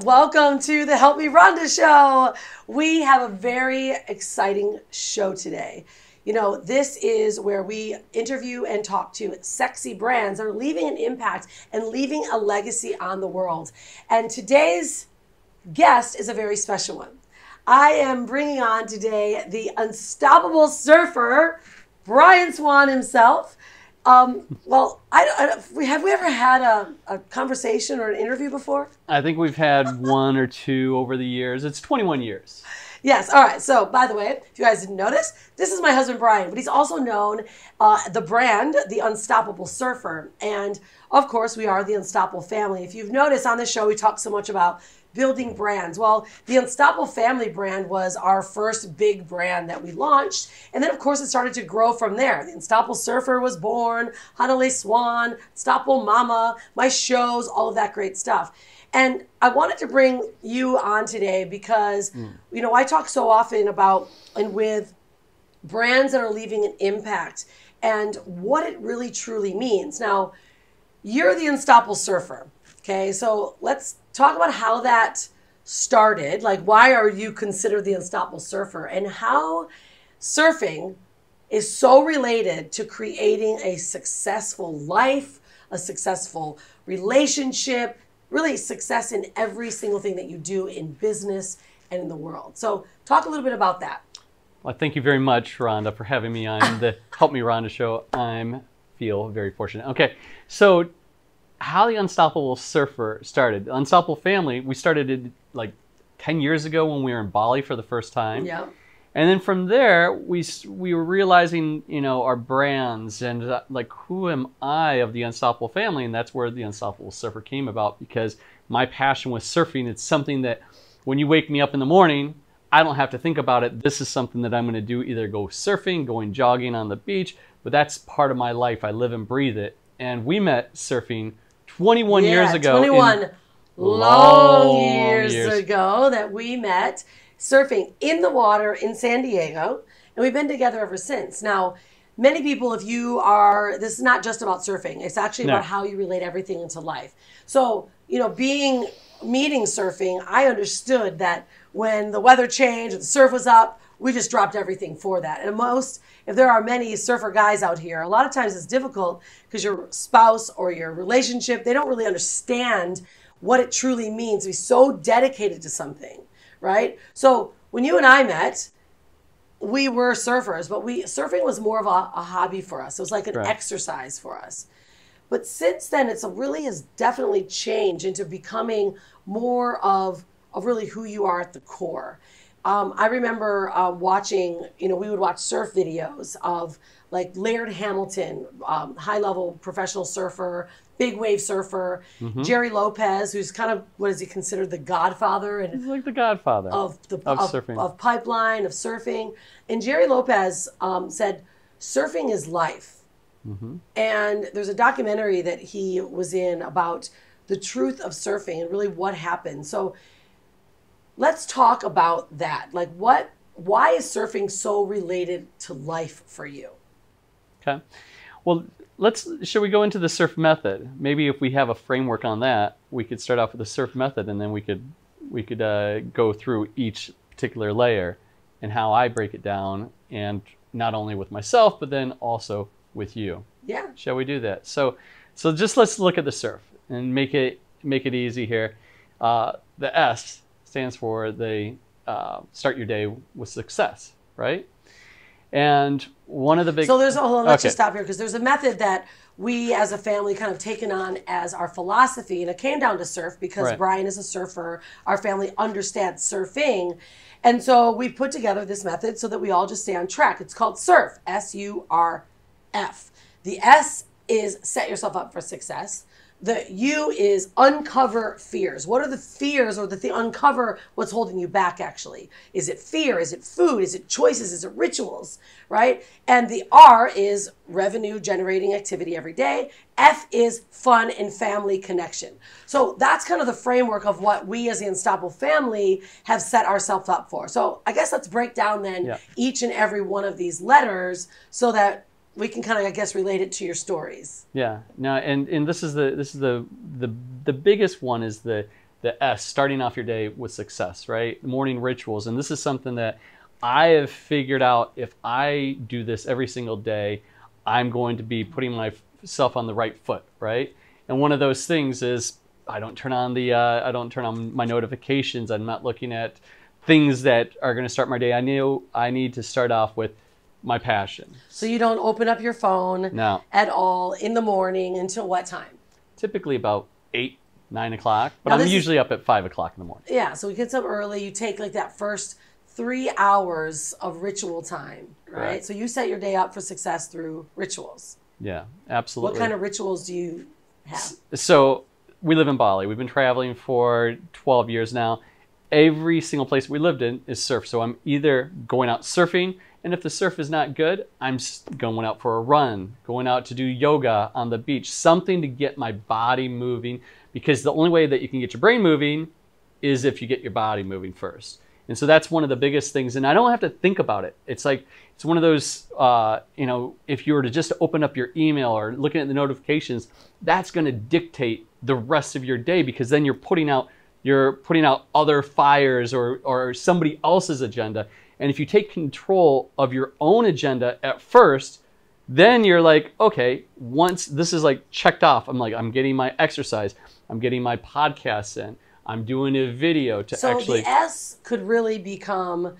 Welcome to the Help Me Rhonda Show. We have a very exciting show today. You know, this is where we interview and talk to sexy brands that are leaving an impact and leaving a legacy on the world. And today's guest is a very special one. I am bringing on today the unstoppable surfer, Brian Swan himself. Well, have we ever had a conversation or an interview before? I think we've had one or two over the years. It's 21 years. Yes. All right. So, by the way, if you guys didn't notice, this is my husband, Brian, but he's also known the brand, the Unstoppable Surfer. And of course, we are the Unstoppable family. If you've noticed on this show, we talk so much about building brands. Well, the Unstoppable family brand was our first big brand that we launched. And then, of course, it started to grow from there. The Unstoppable Surfer was born, Rhonda Swan, Unstoppable Mama, my shows, all of that great stuff. And I wanted to bring you on today because, you know, I talk so often about and with brands that are leaving an impact and what it really truly means. Now, you're the Unstoppable Surfer. Okay, so let's talk about how that started. Like, why are you considered the Unstoppable Surfer and how surfing is so related to creating a successful life, a successful relationship, really success in every single thing that you do in business and in the world. So talk a little bit about that. Well, thank you very much, Rhonda, for having me on the Help Me Rhonda Show. I feel very fortunate. Okay, so how the Unstoppable Surfer started. The Unstoppable family, we started it like 10 years ago when we were in Bali for the first time. Yeah. And then from there, we were realizing, you know, our brands and like, who am I of the Unstoppable family? And that's where the Unstoppable Surfer came about, because my passion with surfing, it's something that when you wake me up in the morning, I don't have to think about it. This is something that I'm going to do, either go surfing, going jogging on the beach, but that's part of my life. I live and breathe it. And we met surfing 21 years ago. 21 long years ago that we met surfing in the water in San Diego. And we've been together ever since. Now, many people, if you are, this is not just about surfing. It's actually about how you relate everything into life. So, you know, meeting surfing, I understood that when the weather changed, the surf was up, we just dropped everything for that. And if there are many surfer guys out here, a lot of times it's difficult because your spouse or your relationship, they don't really understand what it truly means to be so dedicated to something, right? So when you and I met, we were surfers, but surfing was more of a hobby for us. It was like an exercise for us. But since then, really has definitely changed into becoming more of really who you are at the core. I remember watching, you know, we would watch surf videos of like Laird Hamilton, high-level professional surfer, big wave surfer, Jerry Lopez, who's kind of, what is he considered, the godfather? And he's like the godfather of surfing. Of pipeline, of surfing. And Jerry Lopez said, surfing is life. And there's a documentary that he was in about the truth of surfing and really what happened. So let's talk about that. Like, why is surfing so related to life for you? Okay. Well, shall we go into the surf method? Maybe if we have a framework on that, we could start off with the surf method, and then we could go through each particular layer and how I break it down, and not only with myself, but then also with you. Yeah. Shall we do that? So just let's look at the surf and make it easy here. The S stands for start your day with success, right? And one of the big... So hold on, let's just stop here, because there's a method that we as a family kind of taken on as our philosophy, and it came down to surf because Brian is a surfer. Our family understands surfing. And so we put together this method so that we all just stay on track. It's called SURF, S-U-R-F. The S is set yourself up for success. The U is uncover fears. What are the fears, or uncover what's holding you back actually? Is it fear? Is it food? Is it choices? Is it rituals, right? And the R is revenue generating activity every day. F is fun and family connection. So that's kind of the framework of what we as the Unstoppable family have set ourselves up for. So I guess let's break down then each and every one of these letters so that we can kind of, I guess, relate it to your stories. Yeah. Now, and this is the biggest one is the the S, starting off your day with success, right? Morning rituals. And this is something that I have figured out. If I do this every single day, I'm going to be putting myself on the right foot, right? And one of those things is I don't turn on my notifications. I'm not looking at things that are going to start my day. I need to start off with my passion. So you don't open up your phone at all in the morning until what time? Typically about 8, 9 o'clock, but I'm usually up at 5 o'clock in the morning. Yeah, so we get up early. You take like that first 3 hours of ritual time, right? So you set your day up for success through rituals. Yeah, absolutely. What kind of rituals do you have? So we live in Bali. We've been traveling for 12 years now. Every single place we lived in is surf. So I'm either going out surfing, and if the surf is not good, I'm going out for a run, going out to do yoga on the beach, something to get my body moving, because the only way that you can get your brain moving is if you get your body moving first. And so that's one of the biggest things. And I don't have to think about it. It's like, it's one of those, if you were to just open up your email or looking at the notifications, that's going to dictate the rest of your day, because then you're putting out other fires or somebody else's agenda. And if you take control of your own agenda at first, then you're like, okay, once this is like checked off, I'm getting my exercise, I'm getting my podcasts in, I'm doing a video to actually. So the S could really become,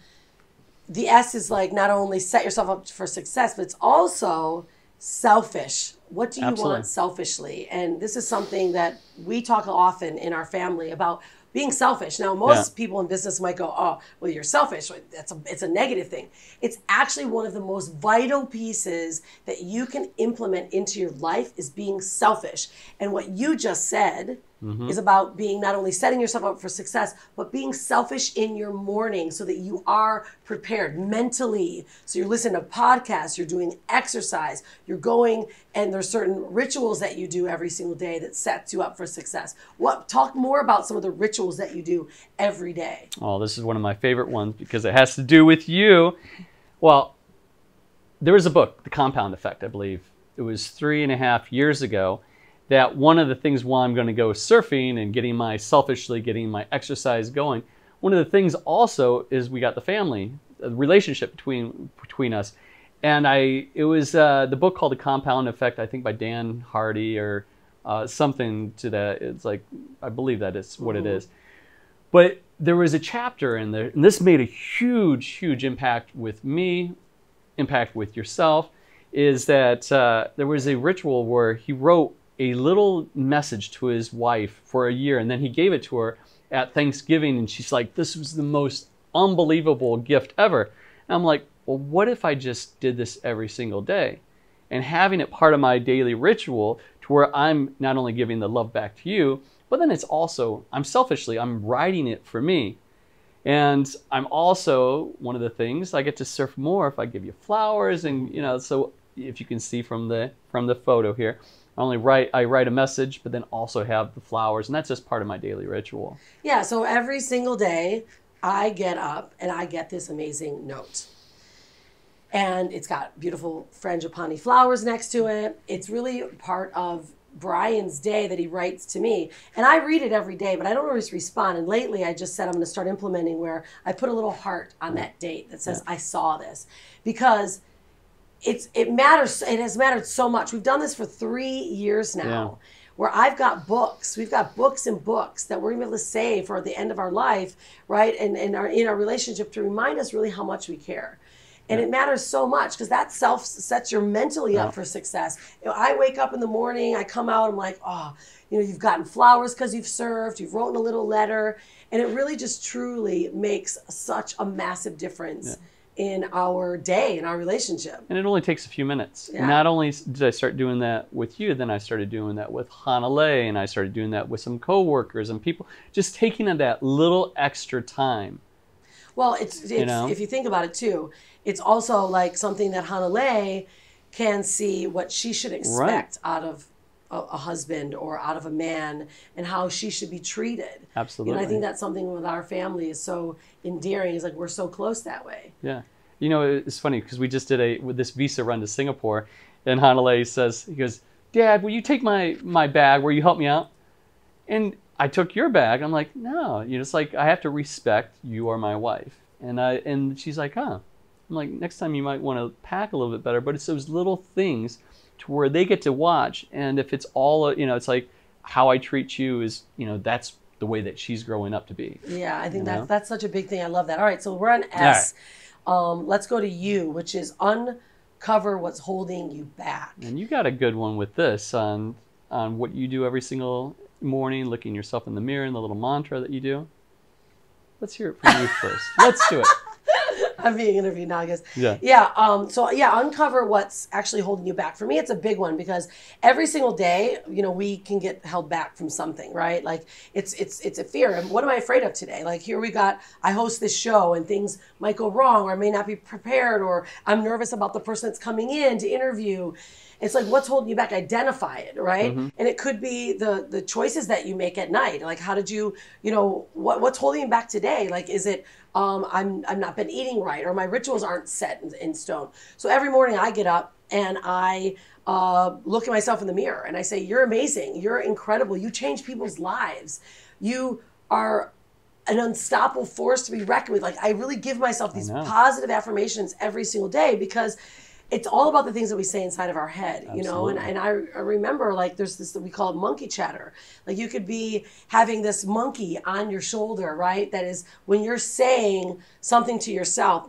the S is like not only set yourself up for success, but it's also selfish. What do you want selfishly? And this is something that we talk often in our family about, being selfish. Now, most people in business might go, oh, well, you're selfish. It's a negative thing. It's actually one of the most vital pieces that you can implement into your life is being selfish. And what you just said is about being not only setting yourself up for success, but being selfish in your morning so that you are prepared mentally. So you're listening to podcasts, you're doing exercise, you're going, and there's certain rituals that you do every single day that sets you up for success. Talk more about some of the rituals that you do every day. Oh, this is one of my favorite ones because it has to do with you. Well, there was a book, The Compound Effect, I believe. It was 3.5 years ago. That one of the things while I'm going to go surfing and getting my exercise going, one of the things also is we got the family, the relationship between us. And it was the book called The Compound Effect, I think by Dan Hardy or something to that. It's like, I believe that is what it is. But there was a chapter in there, and this made a huge, huge impact with me, impact with yourself, is that there was a ritual where he wrote a little message to his wife for a year, and then he gave it to her at Thanksgiving, and she's like, this was the most unbelievable gift ever. And I'm like, well, what if I just did this every single day? And having it part of my daily ritual to where I'm not only giving the love back to you, but then it's also, I'm writing it for me. And I'm also, one of the things, I get to surf more if I give you flowers, and so if you can see from the photo here, I write a message, but then also have the flowers, and that's just part of my daily ritual. Yeah, so every single day I get up and I get this amazing note. And it's got beautiful frangipani flowers next to it. It's really part of Brian's day that he writes to me. And I read it every day, but I don't always respond. And lately I just said I'm going to start implementing where I put a little heart on that date that says, I saw this. Because it matters. It has mattered so much. We've done this for 3 years now, where I've got books. We've got books and books that we're going to be able to say for the end of our life, right? And in our relationship to remind us really how much we care. And it matters so much because that sets you mentally up for success. I wake up in the morning, I come out, I'm like, oh, you've gotten flowers because you've served, you've written a little letter, and it really just truly makes such a massive difference in our day, in our relationship. And it only takes a few minutes. Yeah. Not only did I start doing that with you, then I started doing that with Hanalei, and I started doing that with some coworkers and people, just taking that little extra time. Well, it's if you think about it too, it's also like something that Hanalei can see what she should expect out of a husband or out of a man and how she should be treated. Absolutely. And I think that's something with our family is so endearing. It's like we're so close that way. Yeah. It's funny because we just did this visa run to Singapore, and Hanalei he goes, Dad, will you take my bag? Will you help me out? And I took your bag. I'm like, no, it's like, I have to respect you are my wife. And she's like, huh. I'm like, next time you might want to pack a little bit better. But it's those little things to where they get to watch. And if it's all, it's like how I treat you is, that's the way that she's growing up to be. Yeah, I think that's such a big thing. I love that. All right, so we're on S. Right. Let's go to U, which is uncover what's holding you back. And you got a good one with this on what you do every single morning, looking yourself in the mirror and the little mantra that you do. Let's hear it from you first. Let's do it. I'm being interviewed now, I guess. Yeah. So uncover what's actually holding you back. For me, it's a big one because every single day, we can get held back from something, right? Like it's a fear. And what am I afraid of today? Like here I host this show and things might go wrong, or I may not be prepared, or I'm nervous about the person that's coming in to interview. It's like, what's holding you back? Identify it, right? Mm-hmm. And it could be the choices that you make at night. Like, how did you, what's holding you back today? Like, is it, I'm not been eating right, or my rituals aren't set in stone. So every morning I get up and I look at myself in the mirror and I say, you're amazing. You're incredible. You change people's lives. You are an unstoppable force to be reckoned with. Like, I really give myself these positive affirmations every single day because it's all about the things that we say inside of our head, Absolutely. and I remember, like, there's this, we call it monkey chatter. Like, you could be having this monkey on your shoulder, right? That is when you're saying something to yourself,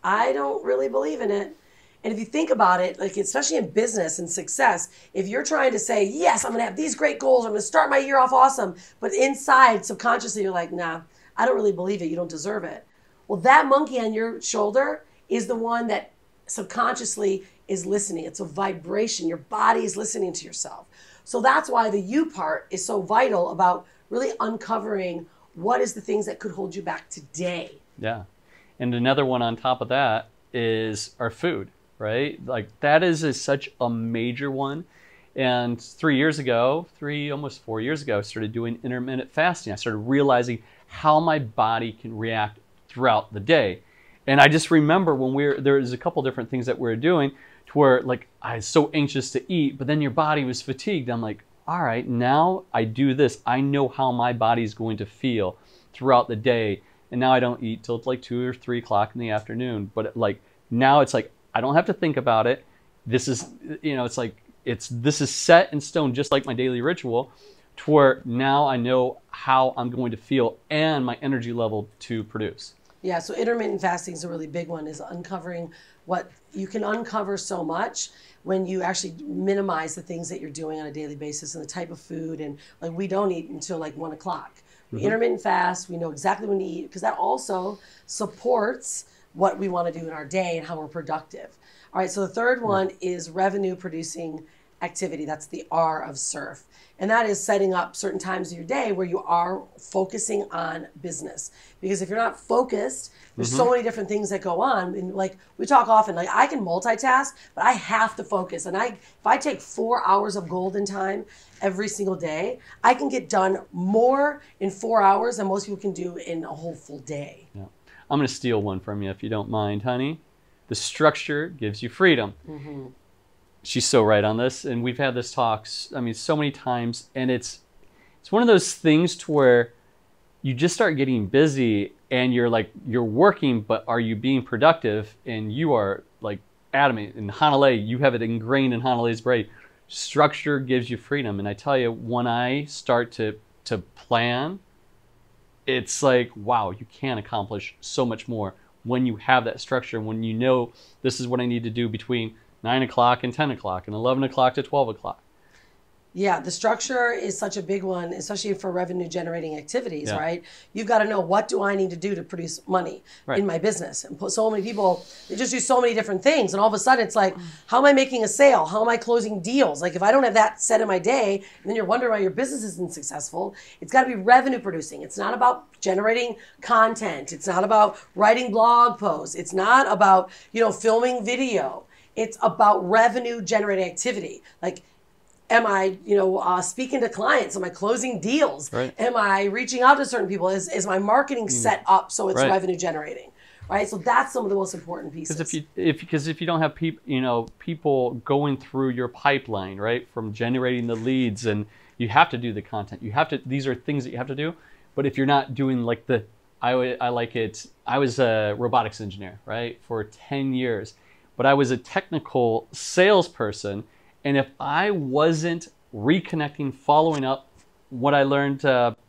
I don't really believe in it. And if you think about it, like, especially in business and success, if you're trying to say, yes, I'm going to have these great goals, I'm going to start my year off awesome, but inside, subconsciously, you're like, nah, I don't really believe it. You don't deserve it. Well, that monkey on your shoulder is the one that subconsciously is listening. It's a vibration. Your body is listening to yourself. So that's why the you part is so vital about really uncovering what is the things that could hold you back today. Yeah. And another one on top of that is our food, right? Like that is such a major one. And almost 4 years ago, I started doing intermittent fasting. I started realizing how my body can react throughout the day. And I just remember when there was a couple different things that we were doing to where, like, I was so anxious to eat, but then your body was fatigued. I'm like, all right, now I do this. I know how my body's going to feel throughout the day. And now I don't eat till it's like 2 or 3 o'clock in the afternoon. But now it's like, I don't have to think about it. This is, this is set in stone, just like my daily ritual, to where now I know how I'm going to feel and my energy level to produce. Yeah, so intermittent fasting is a really big one, is uncovering what you can uncover so much when you actually minimize the things that you're doing on a daily basis and the type of food. And like, we don't eat until like 1 o'clock. We intermittent fast, we know exactly when to eat, because that also supports what we want to do in our day and how we're productive. All right, so the third one is revenue producing activity. That's the R of SURF. And that is setting up certain times of your day where you are focusing on business. Because if you're not focused, there's so many different things that go on. And like we talk often, like I can multitask, but I have to focus. And if I take 4 hours of golden time every single day, I can get done more in 4 hours than most people can do in a whole full day. Yeah. I'm going to steal one from you if you don't mind, honey. The structure gives you freedom. She's so right on this, and we've had this talk, so many times, and it's one of those things to where you just start getting busy, and you're working, but are you being productive? And you are like adamant. In Hanalei, you have it ingrained in Hanalei's brain. Structure gives you freedom, and I tell you, when I start to plan, it's like, wow, you can accomplish so much more when you have that structure, when you know this is what I need to do between 9 o'clock and 10 o'clock and 11 o'clock to 12 o'clock. Yeah, the structure is such a big one, especially for revenue generating activities, right? You've got to know, what do I need to do to produce money in my business? And so many people, they just do so many different things. And all of a sudden it's like, how am I making a sale? How am I closing deals? Like if I don't have that set in my day, and then you're wondering why your business isn't successful, it's got to be revenue producing. It's not about generating content. It's not about writing blog posts. It's not about, filming video. It's about revenue generating activity. Like, am I, speaking to clients? Am I closing deals? Right. Am I reaching out to certain people? Is my marketing set up so it's revenue generating? Right. So that's some of the most important pieces. Because if you don't have people going through your pipeline, right, from generating the leads and You have to do the content. You have to. These are things that you have to do. But if you're not doing like I like it. I was a robotics engineer, right, for 10 years, but I was a technical salesperson, and if I wasn't reconnecting, following up, what I learned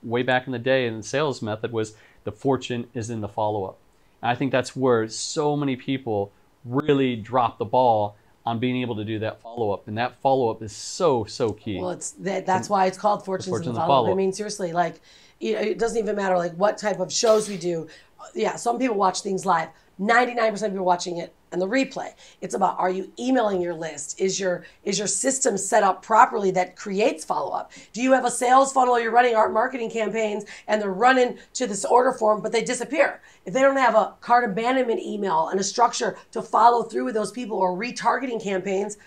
way back in the day in the sales method was the fortune is in the follow-up. And I think that's where so many people really drop the ball on being able to do that follow-up, and that follow-up is so key. Well, that's why it's called fortunes in the follow-up. I mean, seriously, like, it doesn't even matter like what type of shows we do. Yeah, some people watch things live. 99% of people watching it and the replay. It's about, are you emailing your list? Is your system set up properly that creates follow-up? Do you have a sales funnel? You're running art marketing campaigns and they're running to this order form, but they disappear. If they don't have a cart abandonment email and a structure to follow through with those people or retargeting campaigns,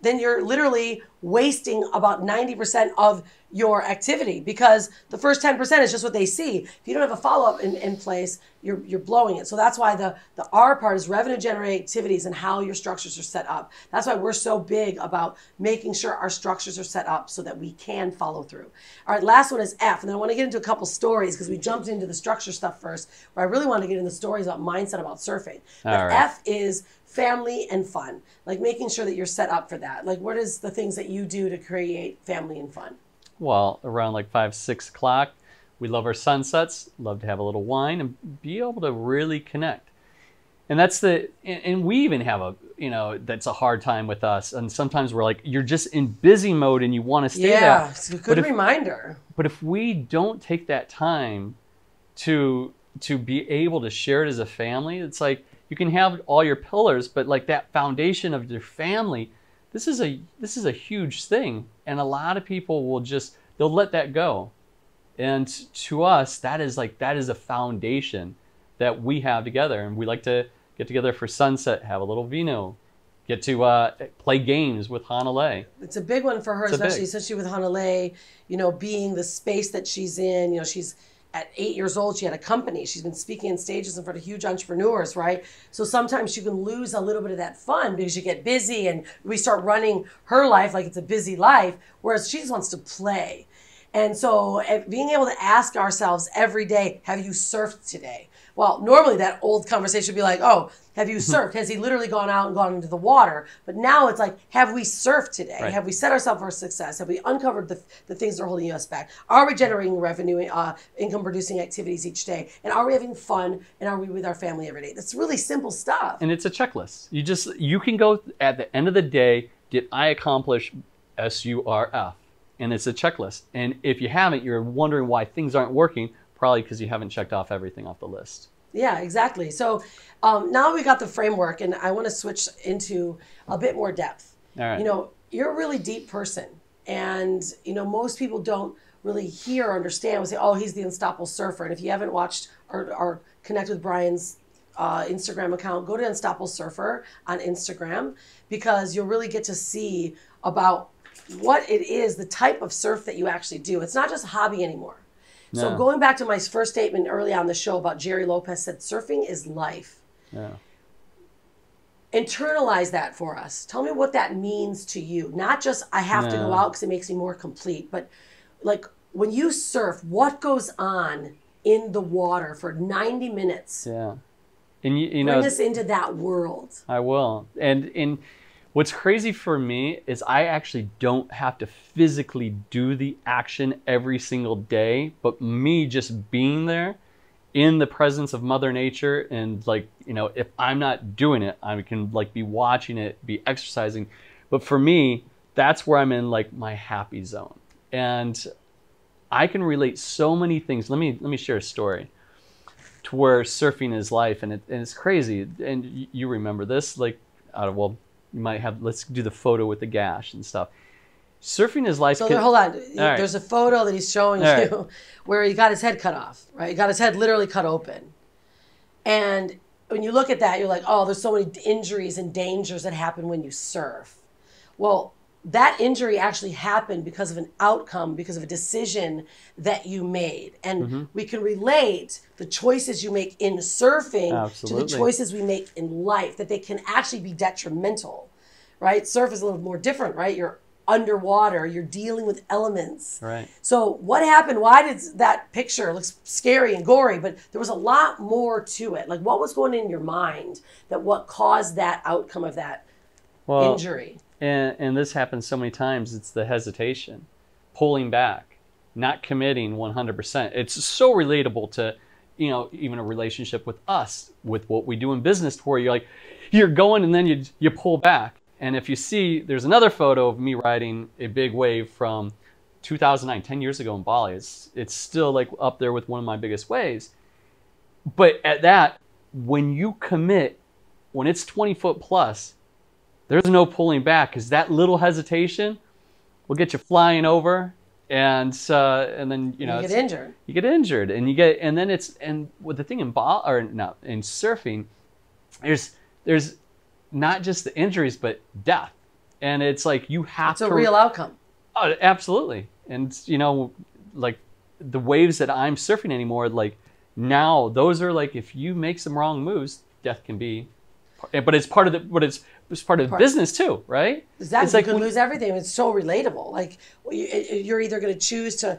then you're literally wasting about 90% of your activity, because the first 10% is just what they see. If you don't have a follow-up in place, you're blowing it. So that's why the R part is revenue generating activities and how your structures are set up. That's why we're so big about making sure our structures are set up so that we can follow through. All right, last one is F, and then I want to get into a couple stories because we jumped into the structure stuff first, where I really want to get into stories about mindset about surfing. But F is family and fun, like making sure that you're set up for that. Like, what is the things that you do to create family and fun? Well, around like 5, 6 o'clock, we love our sunsets, love to have a little wine and be able to really connect. And and we even have that's a hard time with us. And sometimes we're like, you're just in busy mode and you want to stay there. Yeah, it's a good reminder. But if we don't take that time to be able to share it as a family, it's like, you can have all your pillars, but like that foundation of your family, this is a huge thing. And a lot of people they'll let that go. And to us, that is a foundation that we have together. And we like to get together for sunset, have a little vino, get to play games with Hanalei. It's a big one for her, especially with Hanalei, being the space that she's in. She's at 8 years old, she had a company. She's been speaking on stages in front of huge entrepreneurs, right? So sometimes you can lose a little bit of that fun because you get busy and we start running her life like it's a busy life, whereas she just wants to play. And so being able to ask ourselves every day, have you surfed today? Well, normally that old conversation would be like, oh, have you surfed? Has he literally gone out and gone into the water? But now it's like, have we surfed today? Right. Have we set ourselves for success? Have we uncovered the things that are holding us back? Are we generating revenue, income producing activities each day? And are we having fun? And are we with our family every day? That's really simple stuff. And it's a checklist. You can go at the end of the day, did I accomplish SURF? And it's a checklist. And if you haven't, you're wondering why things aren't working, probably because you haven't checked off everything off the list. Yeah, exactly. So now we got the framework, and I want to switch into a bit more depth. All right. You're a really deep person, and most people don't really hear or understand. We say, oh, he's the unstoppable surfer. And if you haven't watched or connect with Brian's Instagram account, go to Unstoppable Surfer on Instagram, because you'll really get to see about what it is, the type of surf that you actually do. It's not just a hobby anymore. No. So going back to my first statement early on the show about Jerry Lopez said, surfing is life. Yeah. Internalize that for us. Tell me what that means to you. Not just I have to go out because it makes me more complete, but like when you surf, what goes on in the water for 90 minutes? Yeah. And you bring us into that world. I will. And what's crazy for me is I actually don't have to physically do the action every single day, but me just being there in the presence of Mother Nature, and if I'm not doing it, I can be watching it, be exercising. But for me, that's where I'm in my happy zone. And I can relate so many things. Let me share a story to where surfing is life, and it's crazy. And you remember this, you might have, let's do the photo with the gash and stuff. Surfing is life. So hold on. There's a photo that he's showing you where he got his head cut off, right? He got his head literally cut open. And when you look at that, you're like, oh, there's so many injuries and dangers that happen when you surf. Well, that injury actually happened because of an outcome, because of a decision that you made. And we can relate the choices you make in surfing to the choices we make in life, that they can actually be detrimental, right? Surf is a little more different, right? You're underwater. You're dealing with elements. Right. So what happened? Why did that picture look scary and gory? But there was a lot more to it. Like, what was going in your mind that what caused that outcome of that injury? And this happens so many times. It's the hesitation, pulling back, not committing 100%. It's so relatable to, you know, even a relationship with us, with what we do in business, where you're like, you're going and then you pull back. And if you see, there's another photo of me riding a big wave from 2009, 10 years ago in Bali. It's still like up there with one of my biggest waves. But at that, when you commit, when it's 20 foot plus, there's no pulling back, because that little hesitation will get you flying over, and then you know you get injured. You get injured, and then with the thing in in surfing, there's not just the injuries but death, and it's like you have to. It's a real outcome. Oh, absolutely, and you know, like the waves that I'm surfing anymore, like now those are like, if you make some wrong moves, death can be. But it's part of the business too, right? Exactly. It's like you can lose everything. It's so relatable. Like, you're either going to choose to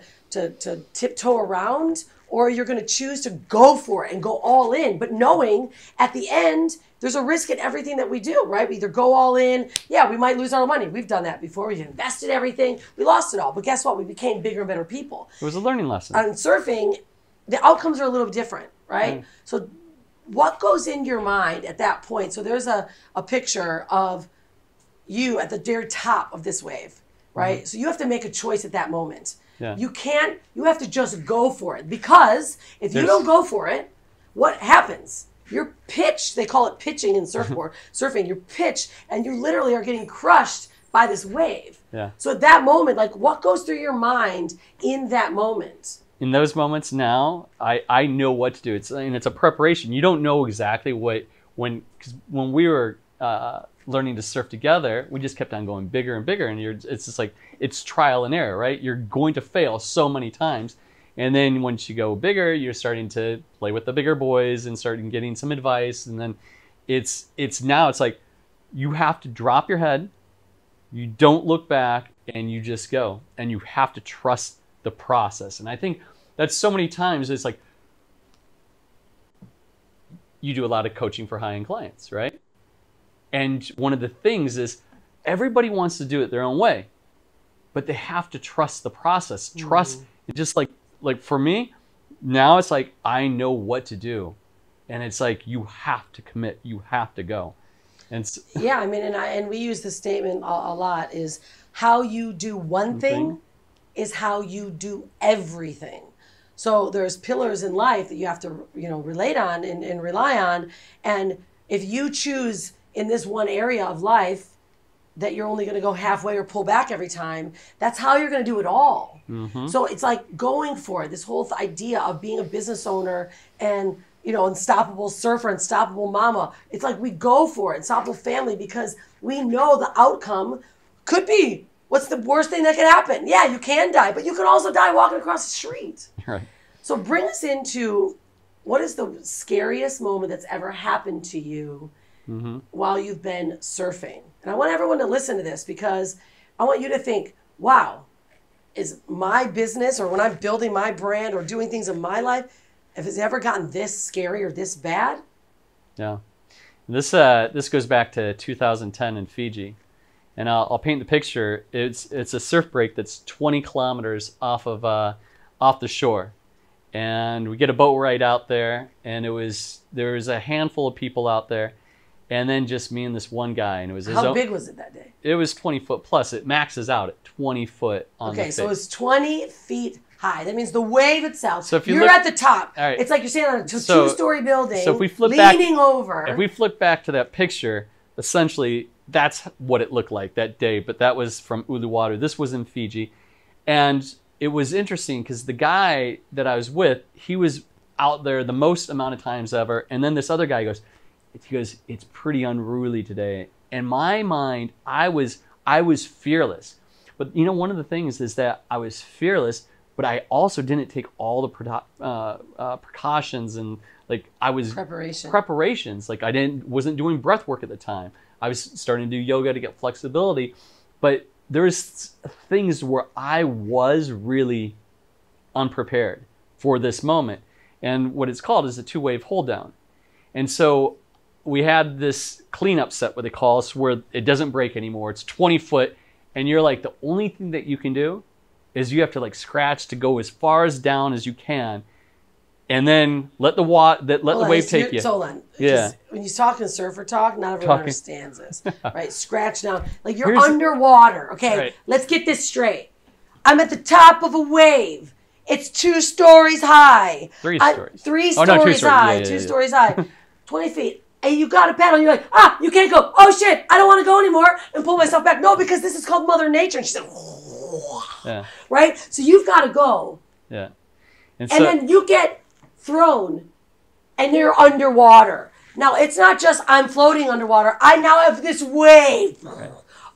tiptoe around, or you're going to choose to go for it and go all in. But knowing at the end, there's a risk in everything that we do, right? We either go all in. Yeah, we might lose our money. We've done that before. We invested everything. We lost it all. But guess what? We became bigger and better people. It was a learning lesson. On surfing, the outcomes are a little different, right? So what goes in your mind at that point? So there's a picture of you at the very top of this wave, right? So you have to make a choice at that moment. Yeah. You have to just go for it, because if you don't go for it, what happens? You're pitched. They call it pitching in surfing. You're pitched, and you literally are getting crushed by this wave. Yeah. So at that moment, like, what goes through your mind in that moment? In those moments now, I know what to do. It's a preparation. You don't know exactly because when we were learning to surf together, we just kept on going bigger and bigger, and it's just like, it's trial and error, right? You're going to fail so many times, and then once you go bigger, you're starting to play with the bigger boys and starting getting some advice, and then it's like you have to drop your head, you don't look back, and you just go, and you have to trust the process. And I think that's so many times, it's like, you do a lot of coaching for high-end clients, right? And one of the things is, everybody wants to do it their own way, but they have to trust the process. Trust, just like for me, now it's like, I know what to do. And it's like, you have to commit, you have to go. And yeah, I mean, and we use the statement a lot, is how you do one thing is how you do everything. So there's pillars in life that you have to, relate on and rely on. And if you choose in this one area of life that you're only going to go halfway or pull back every time, that's how you're going to do it all. So it's like going for it. This whole idea of being a business owner and, unstoppable surfer, unstoppable mama. It's like we go for it, unstoppable family, because we know the outcome could be, what's the worst thing that could happen? Yeah, you can die, but you can also die walking across the street. Right. So bring us into, what is the scariest moment that's ever happened to you while you've been surfing? And I want everyone to listen to this, because I want you to think, wow, is my business, or when I'm building my brand or doing things in my life, if it's ever gotten this scary or this bad? Yeah. This goes back to 2010 in Fiji. And I'll paint the picture. It's a surf break that's 20 kilometers off the shore. And we get a boat ride out there, and there was a handful of people out there, and then just me and this one guy. And it was How big was it that day? It was 20 foot plus. It maxes out at 20 foot on the face. So it's 20 feet high. That means the wave itself. So if you're at the top. All right. It's like you're standing on a two-story building, so if we flip leaning over. If we flip back to that picture, essentially that's what it looked like that day. But that was from Uluwatu. This was in Fiji. And it was interesting because the guy that I was with, he was out there the most amount of times ever. And then this other guy goes, it's pretty unruly today. In my mind, I was fearless. But one of the things is that I was fearless, but I also didn't take all the precautions, and like I was preparations. Like wasn't doing breath work at the time. I was starting to do yoga to get flexibility, but there's things where I was really unprepared for this moment. And what it's called is a two-wave hold down. And so we had this cleanup set, what they call us, where it doesn't break anymore. It's 20 foot. And you're like, the only thing that you can do is you have to like scratch to go as far as down as you can. And then let the wave take you. Hold on. Yeah. When you're talking surfer talk, not everyone understands this. Right? Scratch down. Like you're underwater. Okay. Right. Let's get this straight. I'm at the top of a wave. It's 2 stories high. 3 stories. 3 stories high. Yeah, 2 stories high. 20 feet. And you got a paddle. And you're like, you can't go. Oh shit, I don't want to go anymore. And pull myself back. No, because this is called Mother Nature. And she said, yeah. Right? So you've got to go. Yeah. And then you get thrown and you're underwater. Now, it's not just I'm floating underwater. I now have this wave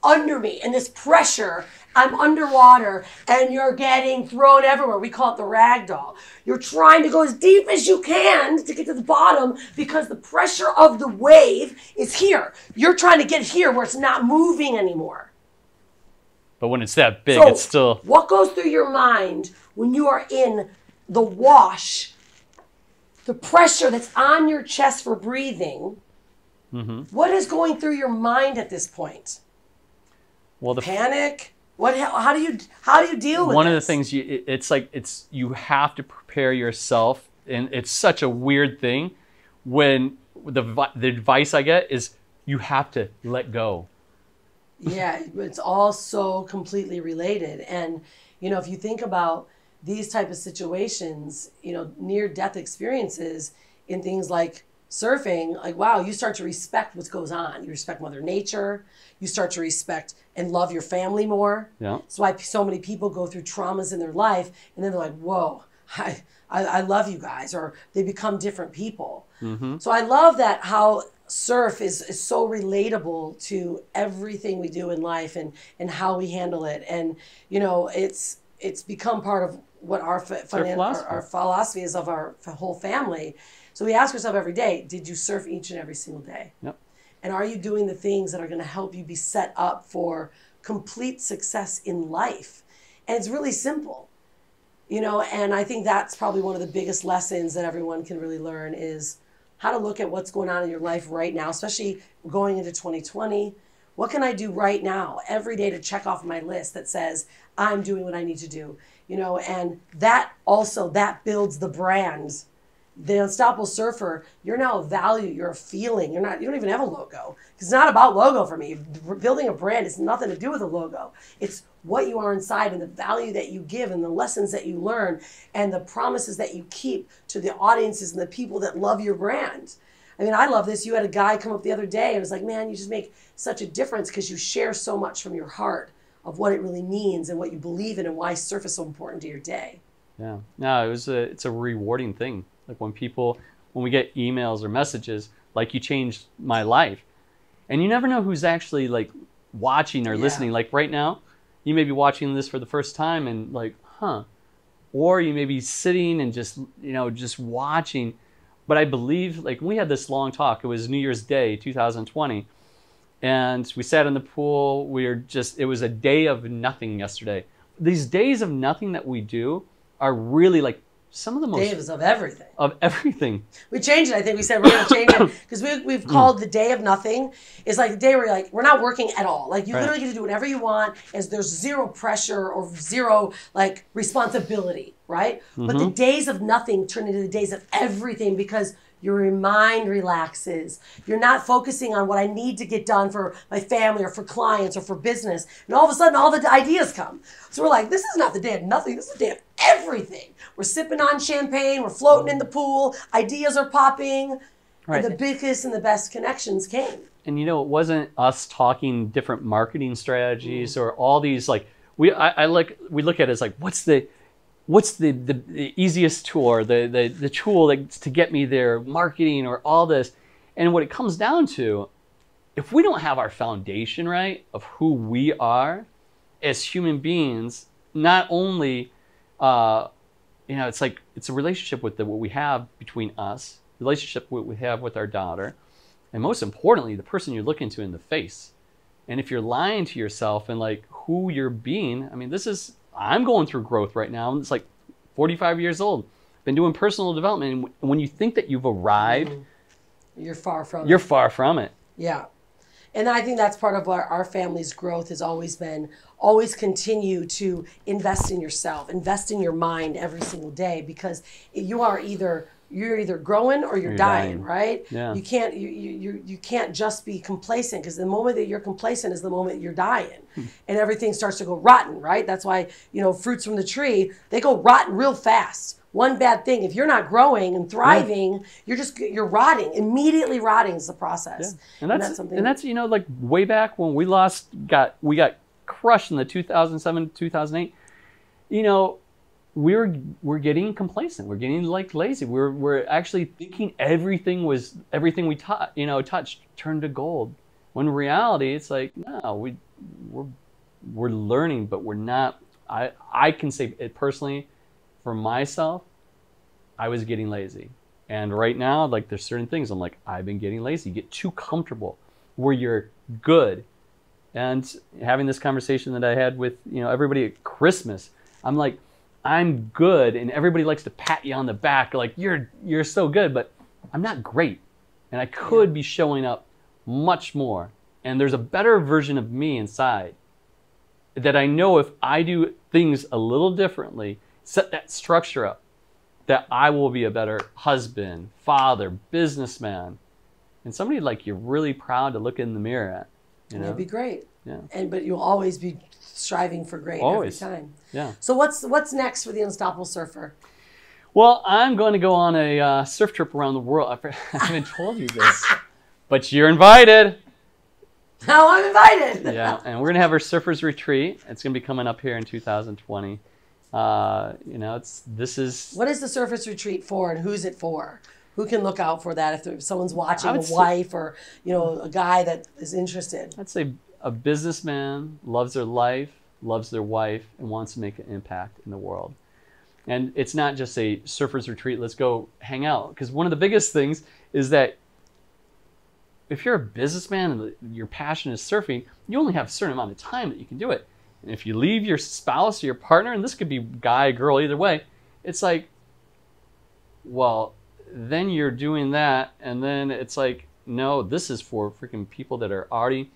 under me and this pressure. I'm underwater and you're getting thrown everywhere. We call it the rag doll. You're trying to go as deep as you can to get to the bottom because the pressure of the wave is here. You're trying to get here where it's not moving anymore. But when it's that big, it's still... What goes through your mind when you are in the wash, the pressure that's on your chest for breathing, what is going through your mind at this point? Well, panic? How do you deal with one of the things you have to prepare yourself, and it's such a weird thing when the advice I get is you have to let go. Yeah, it's all so completely related. And if you think about these type of situations, near death experiences in things like surfing, like, wow, you start to respect what goes on. You respect Mother Nature. You start to respect and love your family more. Yeah. That's why so many people go through traumas in their life, and then they're like, whoa, I love you guys, or they become different people. So I love that how surf is so relatable to everything we do in life and how we handle it. And, it's become part of what our philosophy is of our whole family. So we ask ourselves every day, did you surf each and every single day? Yep. And are you doing the things that are going to help you be set up for complete success in life? And it's really simple, and I think that's probably one of the biggest lessons that everyone can really learn is how to look at what's going on in your life right now, especially going into 2020. What can I do right now every day to check off my list that says I'm doing what I need to do, and that builds the brand. The Unstoppable Surfer, you're now a value, you're a feeling. You don't even have a logo. It's not about logo for me. Building a brand has nothing to do with a logo. It's what you are inside and the value that you give and the lessons that you learn and the promises that you keep to the audiences and the people that love your brand. I mean, I love this. You had a guy come up the other day and was like, man, you just make such a difference because you share so much from your heart of what it really means and what you believe in and why surf is so important to your day. Yeah. No, it's a rewarding thing. Like when we get emails or messages, like you changed my life. And you never know who's actually like watching or listening. Like right now, you may be watching this for the first time and like, or you may be sitting and just watching. But I believe, like, we had this long talk. It was New Year's Day, 2020. And we sat in the pool. It was a day of nothing yesterday. These days of nothing that we do are really like some of the most... Days of everything. Of everything. We changed it. I think we said we're going to change it because we've called the day of nothing. It's like the day where you're like, we're not working at all. Like you literally get to do whatever you want as there's zero pressure or zero like responsibility, right? But the days of nothing turn into the days of everything because your mind relaxes. You're not focusing on what I need to get done for my family or for clients or for business. And all of a sudden, all the ideas come. So we're like, this is not the day of nothing. This is the day of everything. We're sipping on champagne. We're floating in the pool. Ideas are popping. Right. And the biggest and the best connections came. And it wasn't us talking different marketing strategies or all these like we look at it as like what's the easiest tool or the tool that's to get me there, marketing or all this. And what it comes down to, if we don't have our foundation right of who we are as human beings, not only, it's like, it's a relationship with what we have between us, relationship what we have with our daughter, and most importantly, the person you're looking to in the face. And if you're lying to yourself and like who you're being, I mean, I'm going through growth right now. It's like 45 years old. Been doing personal development. And when you think that you've arrived, you're far from You're far from it. Yeah. And I think that's part of our family's growth has always been, always continue to invest in yourself, invest in your mind every single day, because you're either growing or you're dying, right? Yeah. You can't just be complacent, because the moment that you're complacent is the moment you're dying and everything starts to go rotten, right? That's why, fruits from the tree, they go rotten real fast. One bad thing, if you're not growing and thriving, you're rotting. Immediately rotting is the process. Yeah. And that's something. And that's like way back when we got crushed in the 2007, 2008. We're getting complacent. We're getting like lazy. We're actually thinking everything we touched turned to gold. When in reality, it's like, no, we're learning, but we're not. I can say it personally. For myself, I was getting lazy. And right now, like there's certain things I'm like, I've been getting lazy. You get too comfortable where you're good. And having this conversation that I had with, everybody at Christmas, I'm like, I'm good. And everybody likes to pat you on the back. Like you're so good, but I'm not great. And I could be showing up much more. And there's a better version of me inside that I know if I do things a little differently, set that structure up, that I will be a better husband, father, businessman, and somebody like you're really proud to look in the mirror at. It'd be great. Yeah. But you'll always be striving for great every time. Yeah. So what's next for the Unstoppable Surfer? Well, I'm going to go on a surf trip around the world. I haven't told you this, but you're invited. Oh, I'm invited. Yeah, and we're going to have our Surfers Retreat. It's going to be coming up here in 2020. What is the Surfers Retreat for, and who's it for? Who can look out for that if someone's watching, a wife or a guy that is interested? I'd say a businessman loves their life, loves their wife, and wants to make an impact in the world. And it's not just a Surfers Retreat, let's go hang out. Because one of the biggest things is that if you're a businessman and your passion is surfing, you only have a certain amount of time that you can do it. And if you leave your spouse or your partner, and this could be guy, girl, either way, it's like, well, then you're doing that, and then it's like, no, this is for freaking people that are already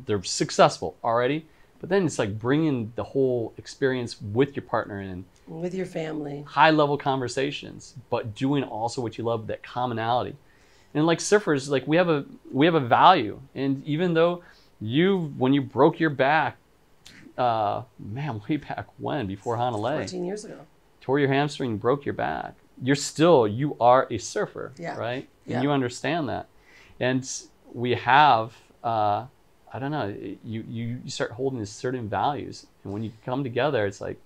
they're successful already, but then it's like bringing the whole experience with your partner in. With your family. High-level conversations, but doing also what you love, that commonality. And like surfers, like we have a value, and even though when you broke your back, way back when, before Honolulu, 14 years ago, tore your hamstring, broke your back, you are a surfer, right? Yeah. And you understand that. And we have, you start holding these certain values, and when you come together, it's like,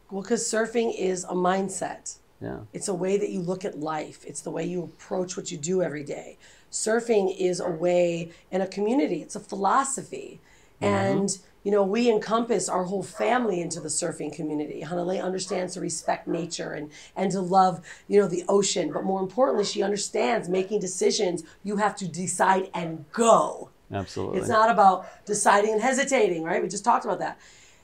well, because surfing is a mindset. Yeah. It's a way that you look at life. It's the way you approach what you do every day. Surfing is a way and a community. It's a philosophy. And, we encompass our whole family into the surfing community. Hanalei understands to respect nature and to love, the ocean. But more importantly, she understands making decisions. You have to decide and go. Absolutely. It's not about deciding and hesitating, right? We just talked about that.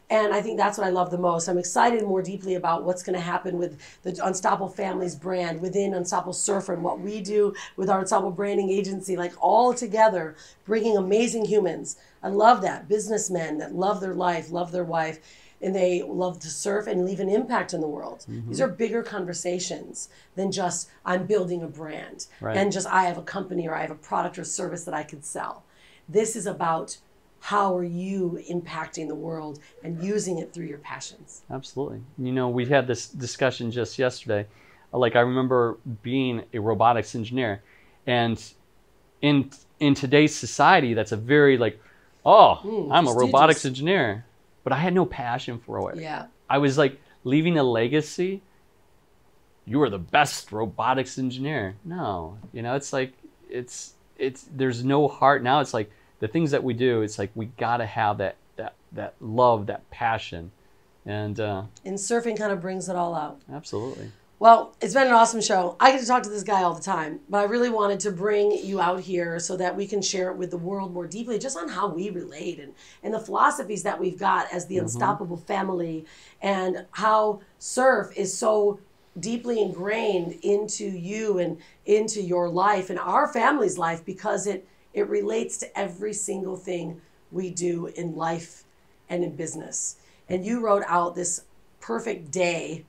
And I think that's what I love the most. I'm excited more deeply about what's going to happen with the Unstoppable Families brand within Unstoppable Surfer, and what we do with our Unstoppable Branding Agency, like all together, bringing amazing humans. I love that. Businessmen that love their life, love their wife, and they love to surf and leave an impact in the world. Mm-hmm. These are bigger conversations than just I'm building a brand, right, and just I have a company or I have a product or service that I could sell. This is about how are you impacting the world and using it through your passions? Absolutely. We had this discussion just yesterday. Like, I remember being a robotics engineer, and in today's society, that's a very I'm a robotics engineer, but I had no passion for it. Yeah. I was like leaving a legacy. You are the best robotics engineer. No, it's like, there's no heart. Now it's like, the things that we do, it's like we gotta have that love, that passion, and surfing kind of brings it all out. Absolutely. Well, it's been an awesome show. I get to talk to this guy all the time, but I really wanted to bring you out here so that we can share it with the world more deeply, just on how we relate and the philosophies that we've got as the Unstoppable family, and how surf is so deeply ingrained into you and into your life and our family's life, because it relates to every single thing we do in life and in business. And you wrote out this perfect day.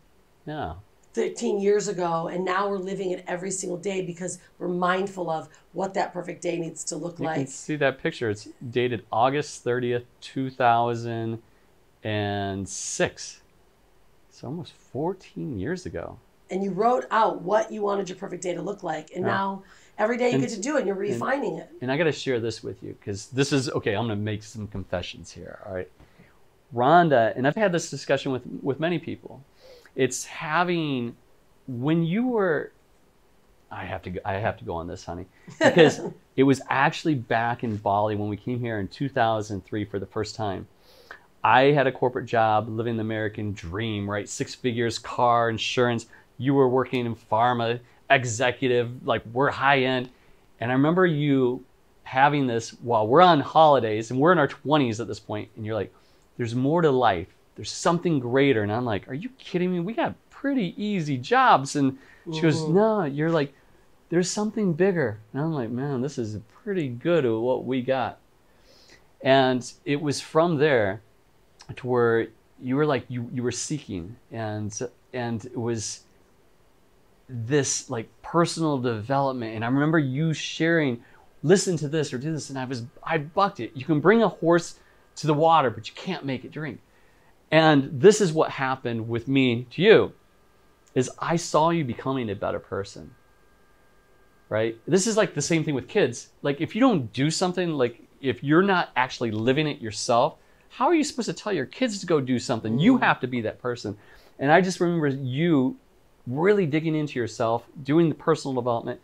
Yeah. 13 years ago, and now we're living it every single day because we're mindful of what that perfect day needs to look like. You can see that picture. It's dated August 30th, 2006. It's almost 14 years ago. And you wrote out what you wanted your perfect day to look like, and now every day you get to do it, and you're refining it. And I got to share this with you, because this is, okay, I'm going to make some confessions here, all right? Rhonda, and I've had this discussion with many people, it's having, when you were, I have to go on this, honey, because it was actually back in Bali when we came here in 2003 for the first time. I had a corporate job, living the American dream, right? 6 figures, car, insurance. You were working in pharma, executive, like we're high end. And I remember you having this while we're on holidays, and we're in our 20s at this point, and you're like, there's more to life. There's something greater. And I'm like, are you kidding me? We got pretty easy jobs. And she goes, no, you're like, there's something bigger. And I'm like, man, this is pretty good at what we got. And it was from there to where you were like, you were seeking. And it was this like personal development. And I remember you sharing, listen to this or do this. And I bucked it. You can bring a horse to the water, but you can't make it drink. And this is what happened with me to you, is I saw you becoming a better person, right? This is like the same thing with kids. Like if you don't do something, like if you're not actually living it yourself, how are you supposed to tell your kids to go do something? You have to be that person. And I just remember you really digging into yourself, doing the personal development,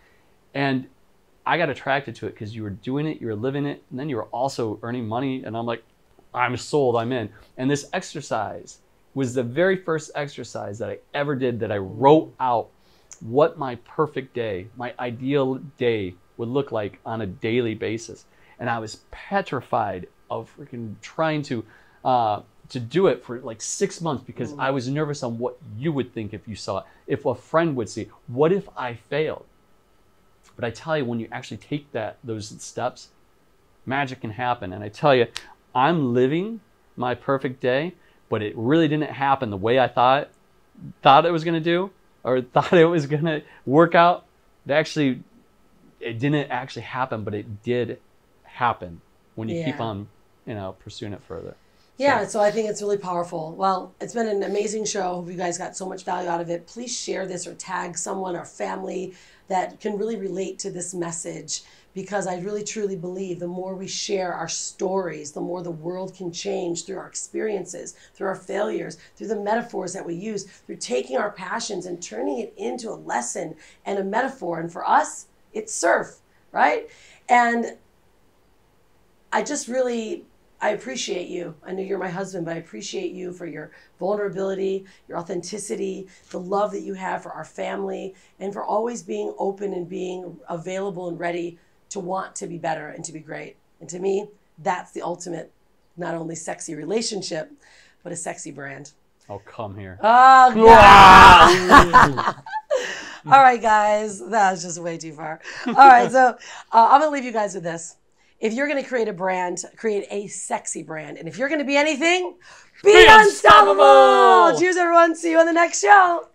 and I got attracted to it because you were doing it, you were living it, and then you were also earning money, and I'm like, I'm sold, I'm in. And this exercise was the very first exercise that I ever did, that I wrote out what my perfect day, my ideal day would look like on a daily basis. And I was petrified of freaking trying to do it for like 6 months, because I was nervous on what you would think if you saw it, if a friend would see it. What if I failed? But I tell you, when you actually take those steps, magic can happen. And I tell you, I'm living my perfect day, but it really didn't happen the way I thought it was going to do, or thought it was going to work out. It didn't actually happen, but it did happen when you keep on, pursuing it further. Yeah, so I think it's really powerful. Well, it's been an amazing show. Hope you guys got so much value out of it. Please share this or tag someone or family that can really relate to this message, because I really truly believe the more we share our stories, the more the world can change through our experiences, through our failures, through the metaphors that we use, through taking our passions and turning it into a lesson and a metaphor. And for us, it's surf, right? And I appreciate you. I know you're my husband, but I appreciate you for your vulnerability, your authenticity, the love that you have for our family, and for always being open and being available and ready to want to be better and to be great. And to me, that's the ultimate, not only sexy relationship, but a sexy brand. Oh, come here. Oh, God. All right, guys. That was just way too far. All right, so I'm going to leave you guys with this. If you're going to create a brand, create a sexy brand. And if you're going to be anything, be unstoppable. Cheers, everyone. See you on the next show.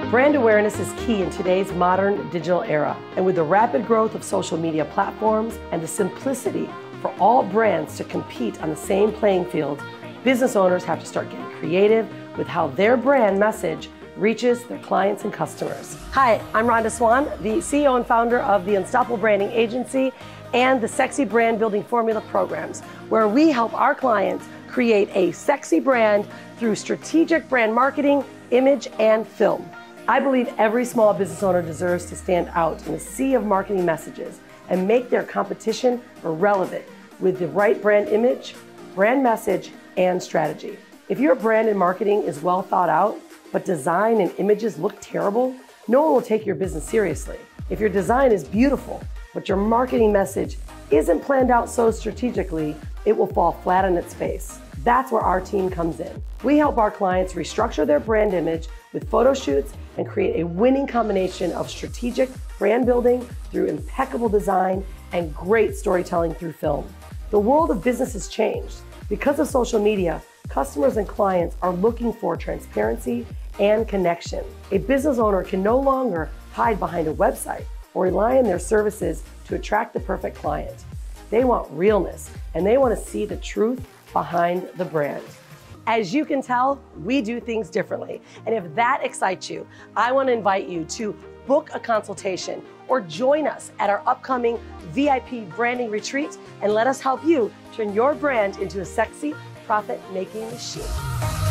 Brand awareness is key in today's modern digital era. And with the rapid growth of social media platforms and the simplicity for all brands to compete on the same playing field, business owners have to start getting creative with how their brand message reaches their clients and customers. Hi, I'm Rhonda Swan, the CEO and founder of the Unstoppable Branding Agency and the Sexy Brand Building Formula programs, where we help our clients create a sexy brand through strategic brand marketing, image, and film. I believe every small business owner deserves to stand out in a sea of marketing messages and make their competition irrelevant with the right brand image, brand message, and strategy. If your brand and marketing is well thought out, but design and images look terrible, no one will take your business seriously. If your design is beautiful, but your marketing message isn't planned out so strategically, it will fall flat on its face. That's where our team comes in. We help our clients restructure their brand image with photo shoots and create a winning combination of strategic brand building through impeccable design and great storytelling through film. The world of business has changed. Because of social media, customers and clients are looking for transparency and connection. A business owner can no longer hide behind a website or rely on their services to attract the perfect client. They want realness, and they want to see the truth behind the brand. As you can tell, we do things differently. And if that excites you, I want to invite you to book a consultation or join us at our upcoming VIP branding retreat and let us help you turn your brand into a sexy, profit-making machine.